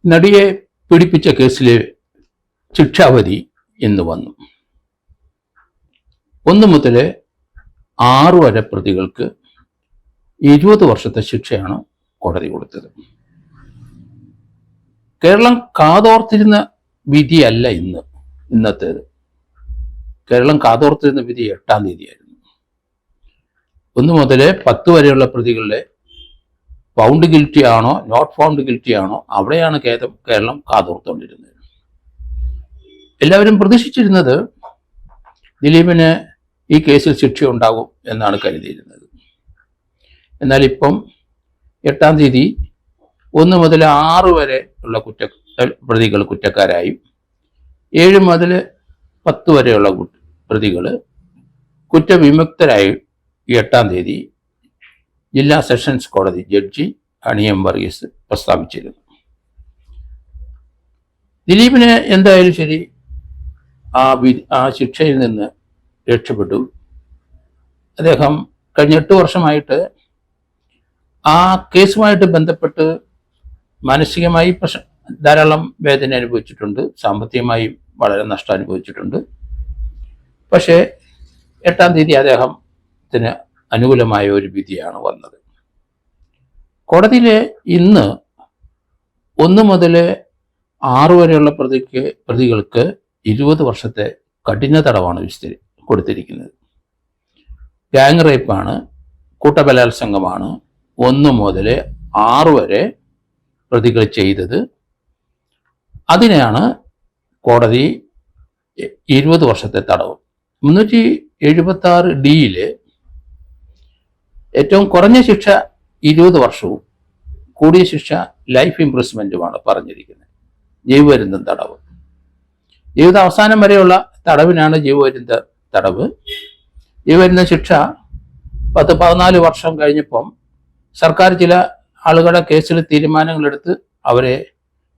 നടിയെ പീഡിപ്പിച്ച കേസിലെ ശിക്ഷാവധി ഇന്ന് വന്നു. 1 മുതൽ 6 വരെ പ്രതികൾക്ക് 20 വർഷത്തെ ശിക്ഷയാണ് കോടതി കൊടുത്തത്. കേരളം കാതോർത്തിരുന്ന വിധിയല്ല ഇന്നത്തേത്. കേരളം കാതോർത്തിരുന്ന വിധി 8-ാം തീയതിയായിരുന്നു. 1 മുതൽ 10 വരെയുള്ള പ്രതികളുടെ ഫൗണ്ട് ഗിൽറ്റി ആണോ നോട്ട് ഫൗണ്ട് ഗിൽറ്റി ആണോ അവിടെയാണ് കേരളം കാതോർത്തുകൊണ്ടിരുന്നത്. എല്ലാവരും പ്രതീക്ഷിച്ചിരുന്നത് ദിലീപിന് ഈ കേസിൽ ശിക്ഷ ഉണ്ടാകും എന്നാണ് കരുതിയിരുന്നത്. എന്നാൽ ഇപ്പം 8-ാം തീയതി 1 മുതൽ 6 വരെ ഉള്ള പ്രതികൾ കുറ്റക്കാരായും 7 മുതൽ 10 വരെയുള്ള പ്രതികൾ കുറ്റവിമുക്തരായി 8-ാം തീയതി ജില്ലാ സെഷൻസ് കോടതി ജഡ്ജി അണിയം വർഗീസ് പ്രസ്താവിച്ചിരുന്നു. ദിലീപിന് എന്തായാലും ശരി ആ ശിക്ഷയിൽ നിന്ന് രക്ഷപ്പെട്ടു. അദ്ദേഹം കഴിഞ്ഞ 8 വർഷമായിട്ട് ആ കേസുമായിട്ട് ബന്ധപ്പെട്ട് മാനസികമായി ധാരാളം വേദന അനുഭവിച്ചിട്ടുണ്ട്, സാമ്പത്തികമായി വളരെ നഷ്ടം അനുഭവിച്ചിട്ടുണ്ട്. പക്ഷേ 8-ാം തീയതി അദ്ദേഹത്തിന് അനുകൂലമായ ഒരു വിധിയാണ് വന്നത്. കോടതിയിൽ ഇന്ന് 1 മുതൽ 6 വരെയുള്ള പ്രതികൾക്ക് 20 വർഷത്തെ കഠിന തടവാണ് കൊടുത്തിരിക്കുന്നത്. ഗാങ് റേപ്പാണ്, കൂട്ടബലാത്സംഗമാണ് 1 മുതൽ 6 വരെ പ്രതികൾ ചെയ്തത്. അതിനെയാണ് കോടതി 20 വർഷത്തെ തടവ്. 376D ഏറ്റവും കുറഞ്ഞ ശിക്ഷ 20 വർഷവും കൂടിയ ശിക്ഷ ലൈഫ് ഇംപ്രിസ്മെന്റുമാണ് പറഞ്ഞിരിക്കുന്നത്. ജീവപര്യന്തം തടവ്. ജീവിത അവസാനം വരെയുള്ള തടവിനാണ് ജീവപര്യന്ത തടവ്. ജീവപര്യന്ത ശിക്ഷ 10-14 വർഷം കഴിഞ്ഞപ്പം സർക്കാർ ചില ആളുകളുടെ കേസിൽ തീരുമാനങ്ങളെടുത്ത് അവരെ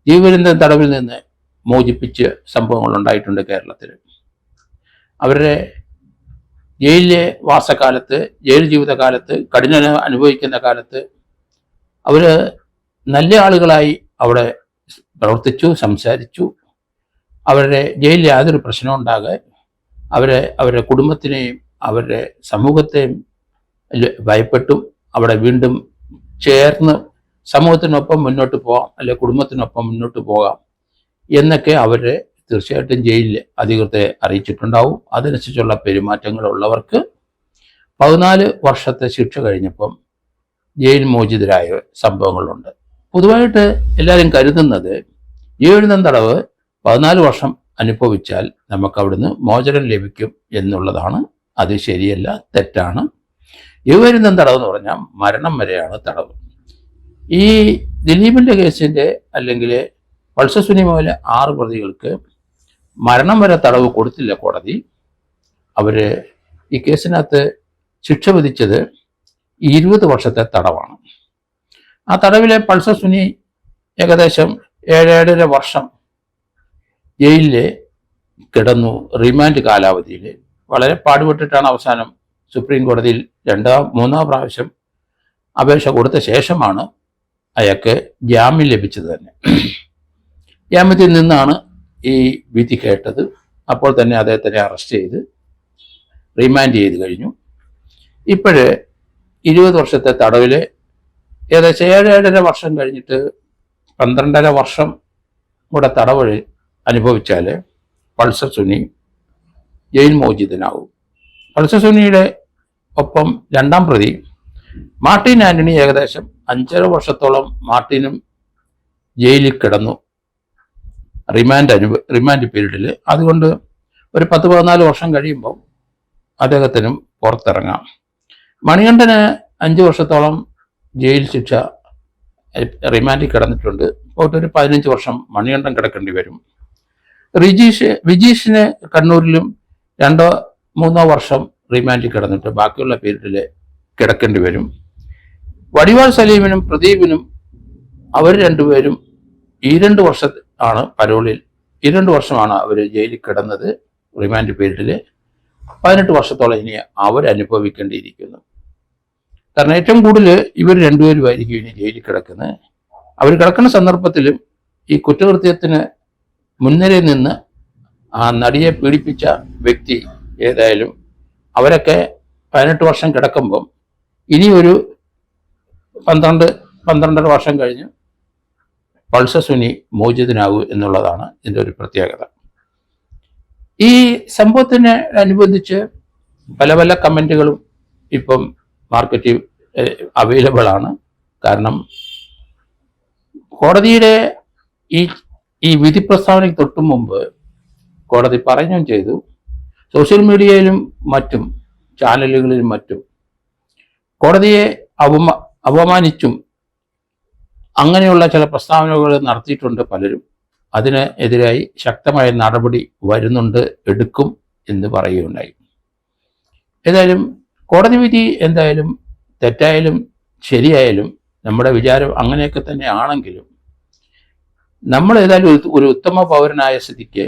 ജീവപര്യന്ത തടവിൽ നിന്ന് മോചിപ്പിച്ച സംഭവങ്ങൾ ഉണ്ടായിട്ടുണ്ട് കേരളത്തിൽ. അവരുടെ ജയിലിലെ വാസകാലത്ത്, ജയിൽ ജീവിതകാലത്ത്, കഠിന അനുഭവിക്കുന്ന കാലത്ത് അവർ നല്ല ആളുകളായി അവിടെ പ്രവർത്തിച്ചു, സംസാരിച്ചു. അവരുടെ ജയിലിൽ യാതൊരു പ്രശ്നവും ഉണ്ടാകാതെ അവരുടെ കുടുംബത്തിനെയും അവരുടെ സമൂഹത്തെയും ഭയപ്പെട്ടും അവിടെ വീണ്ടും ചേർന്ന് സമൂഹത്തിനൊപ്പം മുന്നോട്ട് പോകാം, അല്ലെ കുടുംബത്തിനൊപ്പം മുന്നോട്ട് പോകാം എന്നൊക്കെ അവരെ തീർച്ചയായിട്ടും ജയിലിൽ അധികൃതരെ അറിയിച്ചിട്ടുണ്ടാവും. അതനുസരിച്ചുള്ള പെരുമാറ്റങ്ങളുള്ളവർക്ക് 14 വർഷത്തെ ശിക്ഷ കഴിഞ്ഞപ്പം ജയിൽ മോചിതരായ സംഭവങ്ങളുണ്ട്. പൊതുവായിട്ട് എല്ലാവരും കരുതുന്നത് ജീവപര്യന്തം തടവ് 14 വർഷം അനുഭവിച്ചാൽ നമുക്ക് അവിടുന്ന് മോചനം ലഭിക്കും എന്നുള്ളതാണ്. അത് ശരിയല്ല, തെറ്റാണ്. ജീവപര്യന്തം തടവ് എന്ന് പറഞ്ഞാൽ മരണം വരെയാണ് തടവ്. ഈ ദിലീപിൻ്റെ കേസിൻ്റെ അല്ലെങ്കിൽ പൾസർ സുനി മുതൽ 6 പ്രതികൾക്ക് മരണം വരെ തടവ് കൊടുത്തില്ല കോടതി. അവർ ഈ കേസിനകത്ത് ശിക്ഷ വിധിച്ചത് 20 വർഷത്തെ തടവാണ്. ആ തടവിലെ പൾസർ സുനി ഏകദേശം 7.5 വർഷം ജയിലിൽ കിടന്നു. റിമാൻഡ് കാലാവധിയിൽ വളരെ പാടുപെട്ടിട്ടാണ് അവസാനം സുപ്രീം കോടതിയിൽ 2-3 പ്രാവശ്യം അപേക്ഷ കൊടുത്ത ശേഷമാണ് അയാൾക്ക് ജാമ്യം ലഭിച്ചത് തന്നെ. ജാമ്യത്തിൽ നിന്നാണ് ഈ വിധി കേട്ടത്. അപ്പോൾ തന്നെ അദ്ദേഹത്തിനെ അറസ്റ്റ് ചെയ്ത് റിമാൻഡ് ചെയ്ത് കഴിഞ്ഞു. ഇപ്പോഴ് 20 വർഷത്തെ തടവിൽ ഏകദേശം 7.5 വർഷം കഴിഞ്ഞിട്ട് 12.5 വർഷം കൂടെ തടവ് അനുഭവിച്ചാൽ പൾസർ സുനി ജയിൽ മോചിതനാവും. പൾസർ സുനിയുടെ ഒപ്പം 2-ാം പ്രതി മാർട്ടിൻ ആന്റണി ഏകദേശം 5.5 വർഷത്തോളം മാർട്ടിനും ജയിലിൽ കിടന്നു റിമാൻഡ് പീരീഡിൽ. അതുകൊണ്ട് ഒരു 10-14 വർഷം കഴിയുമ്പോൾ അദ്ദേഹത്തിനും പുറത്തിറങ്ങാം. മണികണ്ഠന് 5 വർഷത്തോളം ജയിൽ ശിക്ഷ റിമാൻഡിൽ കിടന്നിട്ടുണ്ട്. പോയിട്ട് ഒരു 15 വർഷം മണികണ്ഠൻ കിടക്കേണ്ടി വരും. വിജീഷിന് കണ്ണൂരിലും 2-3 വർഷം റിമാൻഡിൽ കിടന്നിട്ട് ബാക്കിയുള്ള പീരീഡിൽ കിടക്കേണ്ടി വരും. വടിവാൾ സലീമിനും പ്രദീപിനും അവർ രണ്ടുപേരും ഈ 2 വർഷം ആണ് പരോളിൽ. 2 വർഷമാണ് അവർ ജയിലിൽ കിടന്നത് റിമാൻഡ് പീരീഡിൽ. 18 വർഷത്തോളം ഇനി അവരനുഭവിക്കേണ്ടിയിരിക്കുന്നു. കാരണം ഏറ്റവും കൂടുതൽ ഇവർ രണ്ടുപേരുമായിരിക്കും ഇനി ജയിലിൽ കിടക്കുന്നത്. അവർ കിടക്കുന്ന സന്ദർഭത്തിലും ഈ കുറ്റകൃത്യത്തിന് മുൻനിരയിൽ നിന്ന് ആ നടിയെ പീഡിപ്പിച്ച വ്യക്തി ഏതായാലും അവരൊക്കെ 18 വർഷം കിടക്കുമ്പം ഇനി ഒരു 12-12.5 വർഷം കഴിഞ്ഞ് പൾസർ സുനി മോചിതനാകൂ എന്നുള്ളതാണ് ഇതിൻ്റെ ഒരു പ്രത്യേകത. ഈ സംഭവത്തിനെ അനുബന്ധിച്ച് പല പല കമൻറ്റുകളും ഇപ്പം മാർക്കറ്റിൽ അവൈലബിൾ ആണ്. കാരണം കോടതിയുടെ ഈ വിധി പ്രസ്താവനയ്ക്ക് തൊട്ടു മുമ്പ് കോടതി പറയുകയും ചെയ്തു, സോഷ്യൽ മീഡിയയിലും മറ്റും ചാനലുകളിലും മറ്റും കോടതിയെ അപമാനിച്ചും അങ്ങനെയുള്ള ചില പ്രസ്താവനകൾ നടത്തിയിട്ടുണ്ട് പലരും. അതിന് എതിരായി ശക്തമായ നടപടി വരുന്നുണ്ട്, എടുക്കും എന്ന് പറയുകയുണ്ടായി. ഏതായാലും കോടതി വിധി എന്തായാലും തെറ്റായാലും ശരിയായാലും നമ്മുടെ വിചാരം അങ്ങനെയൊക്കെ തന്നെ ആണെങ്കിലും നമ്മൾ ഏതായാലും ഒരു ഉത്തമ പൗരനായ സ്ഥിതിക്ക്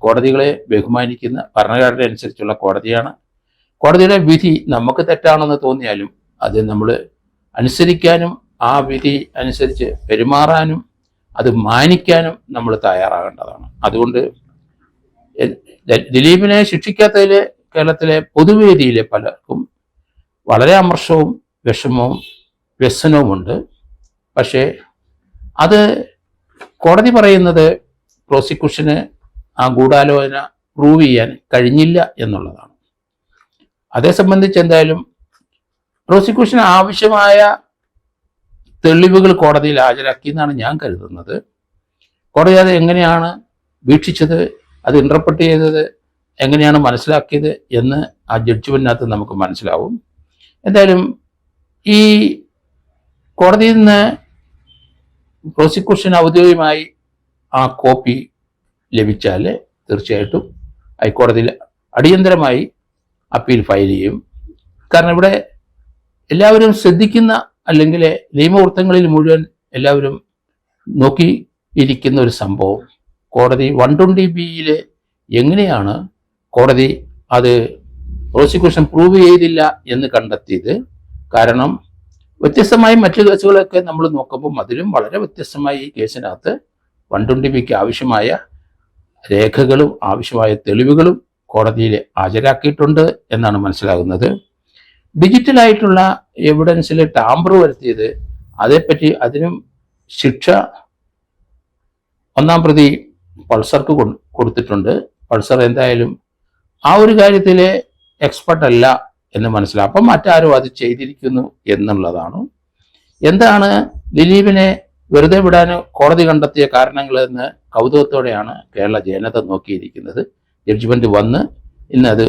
കോടതികളെ ബഹുമാനിക്കുന്ന ഭരണഘടന അനുസരിച്ചുള്ള കോടതിയാണ്. കോടതിയുടെ വിധി നമുക്ക് തെറ്റാണെന്ന് തോന്നിയാലും അത് നമ്മൾ അനുസരിക്കാനും ആ വിധി അനുസരിച്ച് പെരുമാറാനും അത് മാനിക്കാനും നമ്മൾ തയ്യാറാകേണ്ടതാണ്. അതുകൊണ്ട് ദിലീപിനെ ശിക്ഷിക്കാത്തതിൽ കേരളത്തിലെ പൊതുവേദിയിലെ പലർക്കും വളരെ അമർഷവും വിഷമവും വ്യസനവുമുണ്ട്. പക്ഷേ അത് കോടതി പറയുന്നത് പ്രോസിക്യൂഷന് ആ ഗൂഢാലോചന പ്രൂവ് ചെയ്യാൻ കഴിഞ്ഞില്ല എന്നുള്ളതാണ്. അതേ സംബന്ധിച്ച് എന്തായാലും പ്രോസിക്യൂഷന് ആവശ്യമായ തെളിവുകൾ കോടതിയിൽ ഹാജരാക്കി എന്നാണ് ഞാൻ കരുതുന്നത്. കോടതി അത് എങ്ങനെയാണ് വീക്ഷിച്ചത്, അത് ഇന്റർപ്രറ്റ് ചെയ്തത്, എങ്ങനെയാണ് മനസ്സിലാക്കിയത് എന്ന് ആ ജഡ്ജ്മെന്റിനകത്ത് നമുക്ക് മനസ്സിലാവും. എന്തായാലും ഈ കോടതിയിൽ നിന്ന് പ്രോസിക്യൂഷൻ ഔദ്യോഗികമായി ആ കോപ്പി ലഭിച്ചാൽ തീർച്ചയായിട്ടും ഹൈക്കോടതിയിൽ അടിയന്തരമായി അപ്പീൽ ഫയൽ ചെയ്യും. കാരണം ഇവിടെ എല്ലാവരും ശ്രദ്ധിക്കുന്ന അല്ലെങ്കിൽ നിയമവൃത്തങ്ങളിൽ മുഴുവൻ എല്ലാവരും നോക്കിയിരിക്കുന്ന ഒരു സംഭവം കോടതി 120B എങ്ങനെയാണ് കോടതി അത് പ്രോസിക്യൂഷൻ പ്രൂവ് ചെയ്തില്ല എന്ന് കണ്ടെത്തിയത്. കാരണം വ്യത്യസ്തമായി മറ്റു കേസുകളൊക്കെ നമ്മൾ നോക്കുമ്പോൾ അതിലും വളരെ വ്യത്യസ്തമായി ഈ കേസിനകത്ത് 120Bക്ക് ആവശ്യമായ രേഖകളും ആവശ്യമായ തെളിവുകളും കോടതിയിൽ ഹാജരാക്കിയിട്ടുണ്ട് എന്നാണ് മനസ്സിലാകുന്നത്. ഡിജിറ്റലായിട്ടുള്ള എവിഡൻസിൽ ടാമ്പർ വരുത്തിയത് അതേപ്പറ്റി അതിനും ശിക്ഷ 1-ാം പ്രതി പൾസർക്ക് കൊടുത്തിട്ടുണ്ട്. പൾസർ എന്തായാലും ആ ഒരു കാര്യത്തിൽ എക്സ്പെർട്ട് അല്ല എന്ന് മനസ്സിലാവും. അപ്പം മറ്റാരും അത് ചെയ്തിരിക്കുന്നു എന്നുള്ളതാണ്. എന്താണ് ദിലീപിനെ വെറുതെ വിടാൻ കോടതി കണ്ടെത്തിയ കാരണങ്ങളെന്ന് കൗതുകത്തോടെയാണ് കേരള ജനത നോക്കിയിരിക്കുന്നത്. ജഡ്ജ്മെന്റ് വന്ന് ഇന്നത്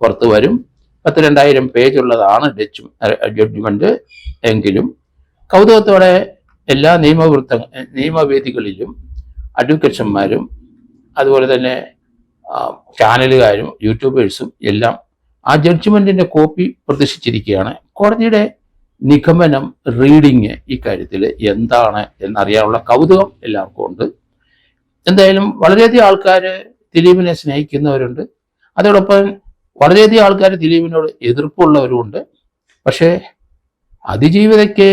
പുറത്തു വരും. 10,000 പേജുള്ളതാണ് ജഡ്ജ്മെന്റ്. എങ്കിലും കൗതുകത്തോടെ എല്ലാ നിയമവേദികളിലും അഡ്വക്കേറ്റ്സന്മാരും അതുപോലെ തന്നെ ചാനലുകാരും യൂട്യൂബേഴ്സും എല്ലാം ആ ജഡ്ജ്മെന്റിന്റെ കോപ്പി പ്രദർശിച്ചിരിക്കുകയാണ്. കോടതിയുടെ നിഗമനം റീഡിങ് ഈ കാര്യത്തിൽ എന്താണ് എന്നറിയാനുള്ള കൗതുകം എല്ലാവർക്കും ഉണ്ട്. എന്തായാലും വളരെയധികം ആൾക്കാർ ദിലീപിനെ സ്നേഹിക്കുന്നവരുണ്ട്, അതോടൊപ്പം വളരെയധികം ആൾക്കാർ ദിലീപിനോട് എതിർപ്പുള്ളവരുമുണ്ട്. പക്ഷേ അതിജീവിതയ്ക്ക്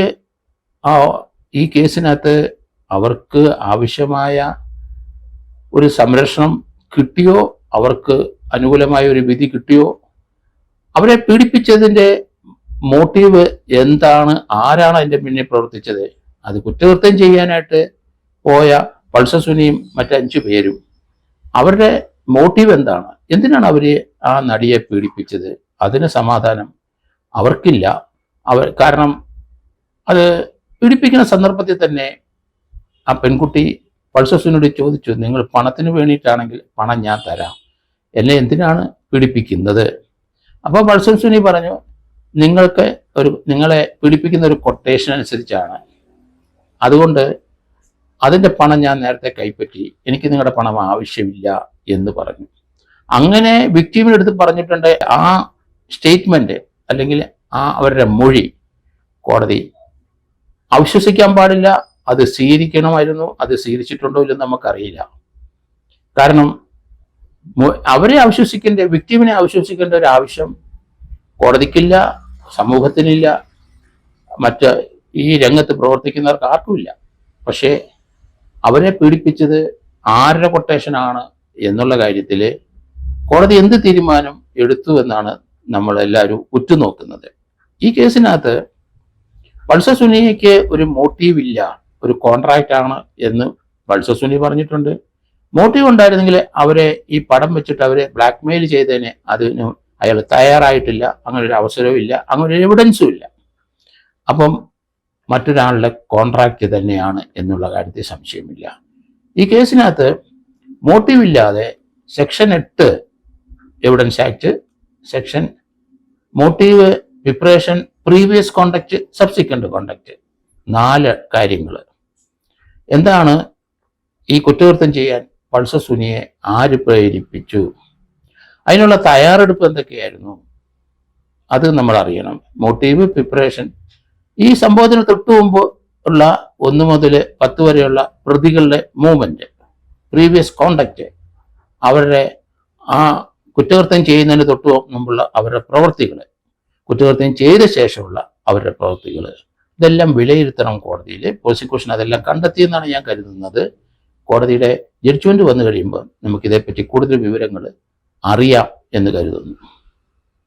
ഈ കേസിനകത്ത് അവർക്ക് ആവശ്യമായ ഒരു സംരക്ഷണം കിട്ടിയോ, അവർക്ക് അനുകൂലമായ ഒരു വിധി കിട്ടിയോ, അവരെ പീഡിപ്പിച്ചതിൻ്റെ മോട്ടീവ് എന്താണ്, ആരാണ് അതിൻ്റെ പിന്നിൽ പ്രവർത്തിച്ചത്, അത് കുറ്റകൃത്യം ചെയ്യാനായിട്ട് പോയ പൾസർ സുനിയും മറ്റ് 5 പേരും അവരുടെ മോട്ടീവ് എന്താണ്, എന്തിനാണ് അവർ ആ നടിയെ പീഡിപ്പിച്ചത്, അതിന് സമാധാനം അവർക്കില്ല. കാരണം അത് പീഡിപ്പിക്കുന്ന സന്ദർഭത്തിൽ തന്നെ ആ പെൺകുട്ടി പൾസർ സുനിയോട് ചോദിച്ചു, നിങ്ങൾ പണത്തിന് വേണ്ടിയിട്ടാണെങ്കിൽ പണം ഞാൻ തരാം, എന്നെ എന്തിനാണ് പീഡിപ്പിക്കുന്നത്? അപ്പോൾ പൾസർ സുനി പറഞ്ഞു, നിങ്ങളെ പീഡിപ്പിക്കുന്ന ഒരു കൊട്ടേഷൻ അനുസരിച്ചാണ്, അതുകൊണ്ട് അതിൻ്റെ പണം ഞാൻ നേരത്തെ കൈപ്പറ്റി, എനിക്ക് നിങ്ങളുടെ പണം ആവശ്യമില്ല എന്ന് പറഞ്ഞു. അങ്ങനെ വിക്ടിമിനെടുത്ത് പറഞ്ഞിട്ടുണ്ട്. ആ സ്റ്റേറ്റ്മെന്റ് അല്ലെങ്കിൽ അവരുടെ മൊഴി കോടതി അവിശ്വസിക്കാൻ പാടില്ല, അത് സ്വീകരിക്കണമായിരുന്നു. അത് സ്വീകരിച്ചിട്ടുണ്ടോ ഇല്ലെന്ന് നമുക്കറിയില്ല. കാരണം അവരെ അവിശ്വസിക്കേണ്ട, വിക്ടിമിനെ അവിശ്വസിക്കേണ്ട ഒരു ആവശ്യം കോടതിക്കില്ല, സമൂഹത്തിനില്ല, മറ്റ് ഈ രംഗത്ത് പ്രവർത്തിക്കുന്നവർക്ക് ആർക്കുമില്ല. പക്ഷേ അവരെ പീഡിപ്പിച്ചത് ആരുടെ കൊട്ടേഷനാണ് എന്നുള്ള കാര്യത്തിൽ കോടതി എന്ത് തീരുമാനം എടുത്തു എന്നാണ് നമ്മളെല്ലാവരും ഉറ്റുനോക്കുന്നത്. ഈ കേസിനകത്ത് പൾസർ സുനിക്ക് ഒരു മോട്ടീവ് ഇല്ല, ഒരു കോൺട്രാക്റ്റ് ആണ് എന്ന് പൾസർ സുനി പറഞ്ഞിട്ടുണ്ട്. മോട്ടീവ് ഉണ്ടായിരുന്നെങ്കിൽ അവരെ ഈ പടം വെച്ചിട്ട് അവരെ ബ്ലാക്ക്മെയിൽ ചെയ്തതിന് അതിന് അയാൾ തയ്യാറായിട്ടില്ല, അങ്ങനെ ഒരു അവസരവും ഇല്ല, അങ്ങനെ ഒരു എവിഡൻസും ഇല്ല. അപ്പം മറ്റൊരാളുടെ കോൺട്രാക്റ്റ് തന്നെയാണ് എന്നുള്ള കാര്യത്തിൽ സംശയമില്ല. ഈ കേസിനകത്ത് മോട്ടീവ് ഇല്ലാതെ section 8 evidence act, section motive, preparation, previous conduct, subsequent conduct, 4 കാര്യങ്ങൾ. എന്താണ് ഈ കുറ്റകൃത്യം ചെയ്യാൻ പൾസർ സുനിയെ ആര് പ്രേരിപ്പിച്ചു, അതിനുള്ള തയ്യാറെടുപ്പ് എന്തൊക്കെയായിരുന്നു, അത് നമ്മൾ അറിയണം. മോട്ടീവ്, പ്രിപ്പറേഷൻ, ഈ സംഭവത്തിന് തൊട്ടു മുമ്പ് ഉള്ള 1 മുതൽ 10 വരെയുള്ള പ്രതികളുടെ മൂവ്മെന്റ്, പ്രീവിയസ് കോണ്ടക്റ്റ്, അവരുടെ ആ കുറ്റകൃത്യം ചെയ്യുന്നതിന് തൊട്ടു മുമ്പുള്ള അവരുടെ പ്രവൃത്തികൾ, കുറ്റകൃത്യം ചെയ്ത ശേഷമുള്ള അവരുടെ പ്രവൃത്തികൾ, ഇതെല്ലാം വിലയിരുത്തണം കോടതിയിൽ. പ്രോസിക്യൂഷൻ അതെല്ലാം കണ്ടെത്തിയെന്നാണ് ഞാൻ കരുതുന്നത്. കോടതിയുടെ ജഡ്ജ്മെന്റ് വന്നു കഴിയുമ്പോൾ നമുക്കിതേപ്പറ്റി കൂടുതൽ വിവരങ്ങൾ അറിയാം എന്ന് കരുതുന്നു.